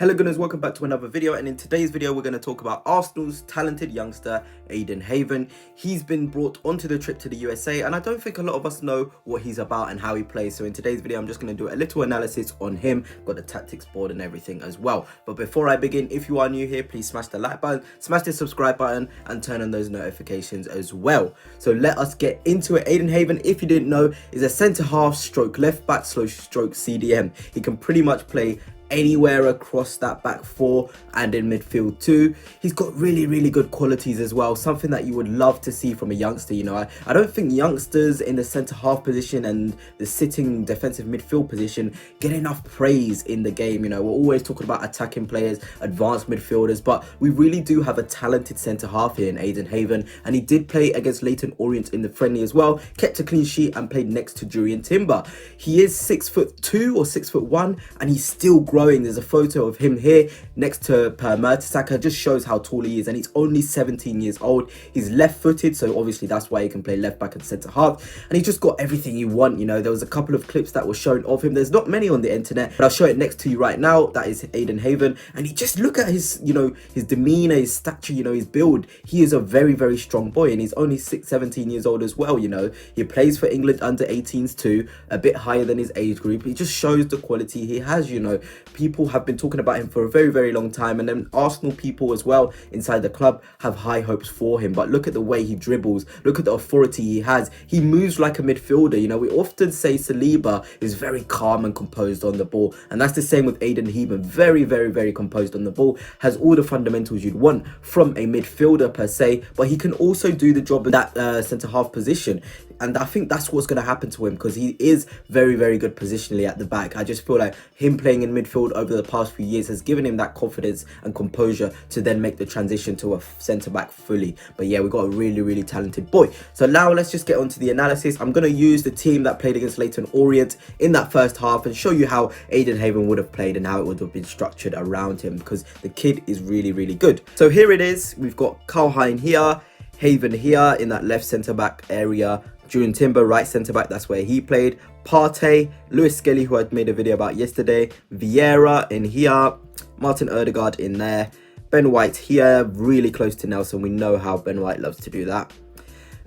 Hello gunners, welcome back to another video, and in today's video we're going to talk about Arsenal's talented youngster Ayden Heaven. He's been brought onto the trip to the USA and I don't think a lot of us know what he's about and how he plays. So in today's video I'm just going to do a little analysis on him, got the tactics board and everything as well. But before I begin, if you are new here, please smash the like button, smash the subscribe button and turn on those notifications as well. So let us get into it. Ayden Heaven, if you didn't know, is a centre half stroke left back stroke CDM. He can pretty much play anywhere across that back four and in midfield too. He's got really good qualities as well, something that you would love to see from a youngster. You know, I don't think youngsters in the centre half position and the sitting defensive midfield position get enough praise in the game. You know, we're always talking about attacking players, advanced midfielders, but we really do have a talented centre half here in Ayden Heaven, and he did play against Leyton Orient in the friendly as well, kept a clean sheet and played next to Jurriën Timber. He is 6'2" or 6'1", and he's still growing. There's a photo of him here next to Mertesacker, just shows how tall he is, and he's only 17 years old. He's left-footed, so obviously that's why he can play left back and centre half, and he's just got everything you want. You know, there was a couple of clips that were shown of him. There's not many on the internet, but I'll show it next to you right now. That is Ayden Heaven, and you just look at his, you know, his demeanor, his stature, you know, his build. He is a very strong boy, and he's only 17 years old as well. You know, he plays for England under 18s too, a bit higher than his age group. He just shows the quality he has. You know, people have been talking about him for a very long time, and then Arsenal people as well inside the club have high hopes for him. But look at the way he dribbles, look at the authority he has. He moves like a midfielder. You know, we often say Saliba is very calm and composed on the ball, and that's the same with Ayden Heaven. Very composed on the ball, has all the fundamentals you'd want from a midfielder per se, but he can also do the job in that centre half position. And I think that's what's going to happen to him, because he is very good positionally at the back. I just feel like him playing in midfield over the past few years has given him that confidence and composure to then make the transition to a centre back fully. But yeah, we've got a really talented boy. So now let's just get on to the analysis. I'm going to use the team that played against Leyton Orient in that first half and show you how Ayden Heaven would have played and how it would have been structured around him, because the kid is really good. So here it is. We've got Carl here, Heaven here in that left centre back area, Jurriën Timber right centre back, that's where he played, Partey, Lewis Skelly, who I made a video about yesterday, Vieira in here, Martin Odegaard in there, Ben White here, really close to Nelson. We know how Ben White loves to do that.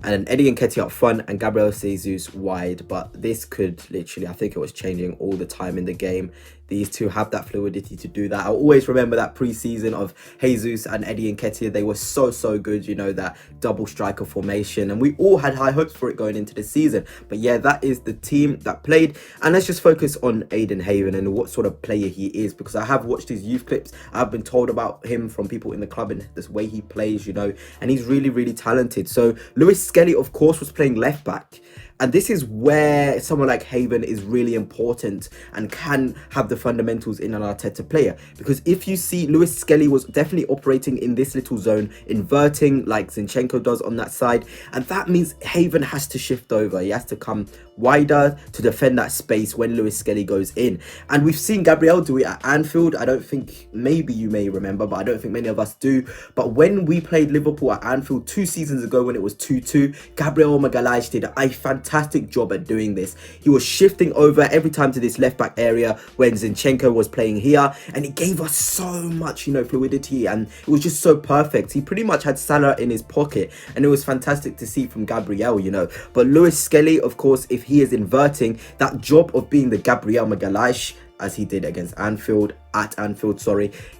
And then Eddie Nketiah up front and Gabriel Jesus wide. But this could literally, I think it was changing all the time in the game. These two have that fluidity to do that. I always remember that pre-season of Jesus and Eddie Nketiah. They were so good, you know, that double striker formation. And we all had high hopes for it going into the season. But yeah, that is the team that played. And let's just focus on Ayden Heaven and what sort of player he is, because I have watched his youth clips. I've been told about him from people in the club and this way he plays, you know, and he's really talented. So Lewis Skelly, of course, was playing left back. And this is where someone like Heaven is really important and can have the fundamentals in an Arteta player. Because if you see, Lewis Skelly was definitely operating in this little zone, inverting like Zinchenko does on that side. And that means Heaven has to shift over. He has to come wider to defend that space when Lewis Skelly goes in. And we've seen Gabriel do it at Anfield. I don't think, maybe you may remember, but I don't think many of us do. But when we played Liverpool at Anfield 2 seasons ago when it was 2-2, Gabriel Magalhaes did a fantastic job at doing this. He was shifting over every time to this left back area when Zinchenko was playing here, and it gave us so much, you know, fluidity, and it was just so perfect. He pretty much had Salah in his pocket, and it was fantastic to see from Gabriel, you know. But Lewis Skelly, of course, if he is inverting that job of being the Gabriel Magalhaes, as he did against Anfield,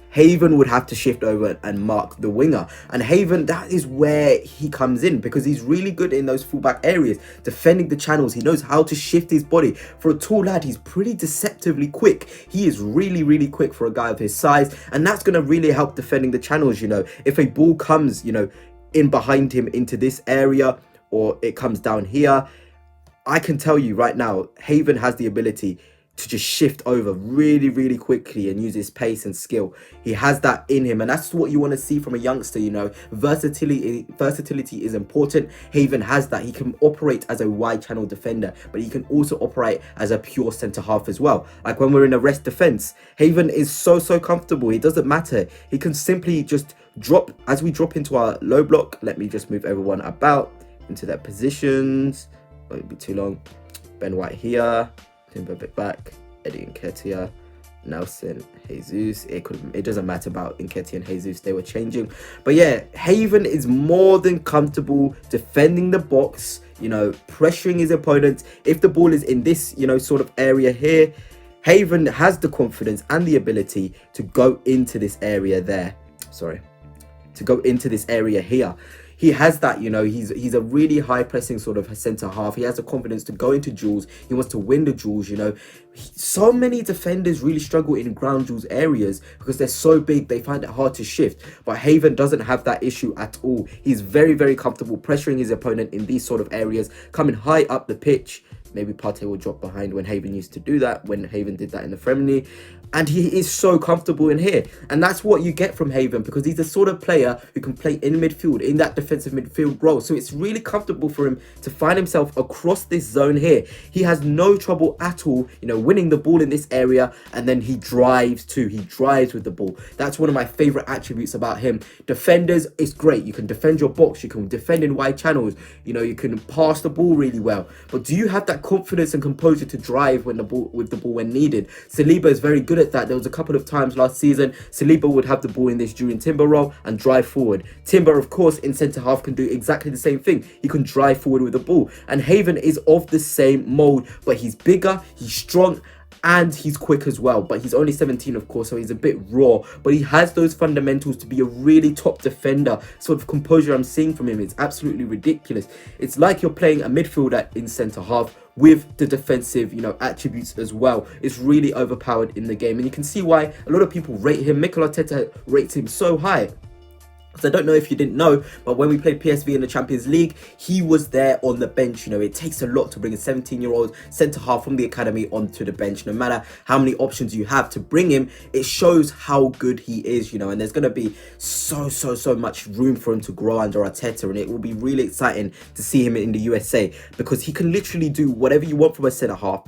Heaven would have to shift over and mark the winger. And Heaven, that is where he comes in, because he's really good in those fullback areas, defending the channels. He knows how to shift his body. For a tall lad, he's pretty deceptively quick. He is really quick for a guy of his size, and that's going to really help defending the channels, you know. If a ball comes, you know, in behind him into this area, or it comes down here, I can tell you right now, Heaven has the ability to just shift over really quickly and use his pace and skill. He has that in him, and that's what you want to see from a youngster, you know. Versatility is important. Heaven has that. He can operate as a wide channel defender, but he can also operate as a pure centre half as well. Like when we're in a rest defense, Heaven is so comfortable. It doesn't matter. He can simply just drop, as we drop into our low block. Let me just move everyone about into their positions. Won't be too long. Ben White here, Timber a bit back, Eddie Nketiah, Nelson, Jesus. It doesn't matter about Nketiah and Jesus. They were changing. But yeah, Haven is more than comfortable defending the box, you know, pressuring his opponents. If the ball is in this, you know, sort of area here, Haven has the confidence and the ability to go into this area there. Sorry. To go into this area here. He has that, you know, he's a really high pressing sort of centre half. He has the confidence to go into duels. He wants to win the duels, you know. So many defenders really struggle in ground duels areas because they're so big, they find it hard to shift. But Haven doesn't have that issue at all. He's very, very comfortable pressuring his opponent in these sort of areas, coming high up the pitch. Maybe Partey will drop behind when Haven used to do that, when Haven did that in the friendly. And he is so comfortable in here. And that's what you get from Haven, because he's the sort of player who can play in midfield, in that defensive midfield role. So it's really comfortable for him to find himself across this zone here. He has no trouble at all, you know, winning the ball in this area. And then he drives too. He drives with the ball. That's one of my favorite attributes about him. Defenders, it's great. You can defend your box. You can defend in wide channels. You know, you can pass the ball really well. But do you have that confidence and composure to drive when the ball when needed? Saliba is very good at that. There was a couple of times last season Saliba would have the ball in this during Timber role and drive forward. Timber, of course, in centre half can do exactly the same thing. He can drive forward with the ball. And Haven is of the same mold, but he's bigger, he's strong, and he's quick as well. But he's only 17, of course, so he's a bit raw, but he has those fundamentals to be a really top defender. Sort of composure I'm seeing from him is absolutely ridiculous. It's like you're playing a midfielder in centre half with the defensive, you know, attributes as well. It's really overpowered in the game, and you can see why a lot of people rate him. Mikel Arteta rates him so high. So I don't know if you didn't know, but when we played PSV in the Champions League, he was there on the bench. You know, it takes a lot to bring a 17-year-old centre-half from the academy onto the bench. No matter how many options you have to bring him, it shows how good he is, you know, and there's going to be so much room for him to grow under Arteta, and it will be really exciting to see him in the USA, because he can literally do whatever you want from a centre-half.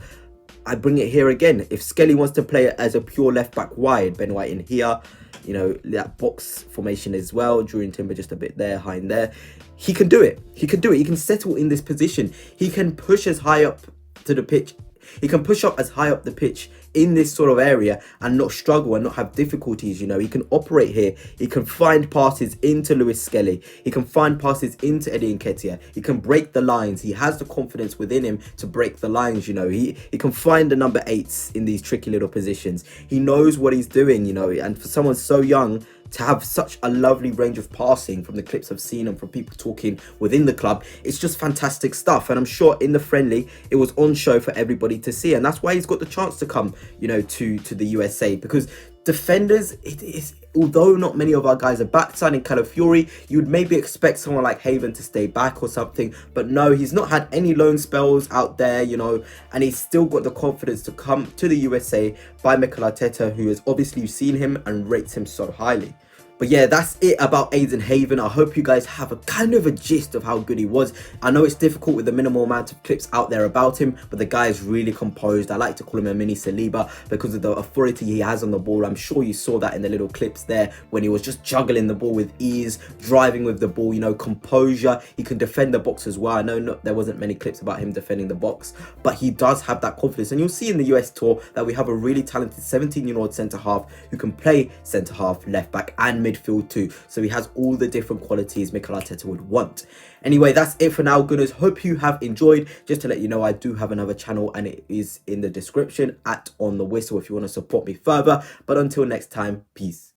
I bring it here again. If Skelly wants to play as a pure left-back wide, Ben White in here, you know, that box formation as well, during Timber just a bit there, high in there, he can do it. He can do it. He can settle in this position. He can push as high up to the pitch. He can push up as high up the pitch in this sort of area and not struggle and not have difficulties. You know, he can operate here. He can find passes into Lewis Skelly. He can find passes into Eddie Nketiah. He can break the lines. He has the confidence within him to break the lines. You know, he can find the number 8s in these tricky little positions. He knows what he's doing, you know, and for someone so young to have such a lovely range of passing, from the clips I've seen and from people talking within the club, it's just fantastic stuff. And I'm sure in the friendly it was on show for everybody to see, and that's why he's got the chance to come, you know, to the USA, because defenders, it is, although not many of our guys are back, signing Calafiori, you would maybe expect someone like Haven to stay back or something, but no, he's not had any loan spells out there, you know, and he's still got the confidence to come to the USA by Mikel Arteta, who has obviously seen him and rates him so highly. But yeah, that's it about Ayden Heaven. I hope you guys have a kind of a gist of how good he was. I know it's difficult with the minimal amount of clips out there about him, but the guy is really composed. I like to call him a mini Saliba because of the authority he has on the ball. I'm sure you saw that in the little clips there when he was just juggling the ball with ease, driving with the ball, you know, composure. He can defend the box as well. I know there wasn't many clips about him defending the box, but he does have that confidence. And you'll see in the US tour that we have a really talented 17-year-old centre-half who can play centre-half, left-back and midfield too. So he has all the different qualities Mikel Arteta would want. Anyway, that's it for now, Gunners. Hope you have enjoyed. Just to let you know, I do have another channel and it is in the description at On The Whistle if you want to support me further. But until next time, peace.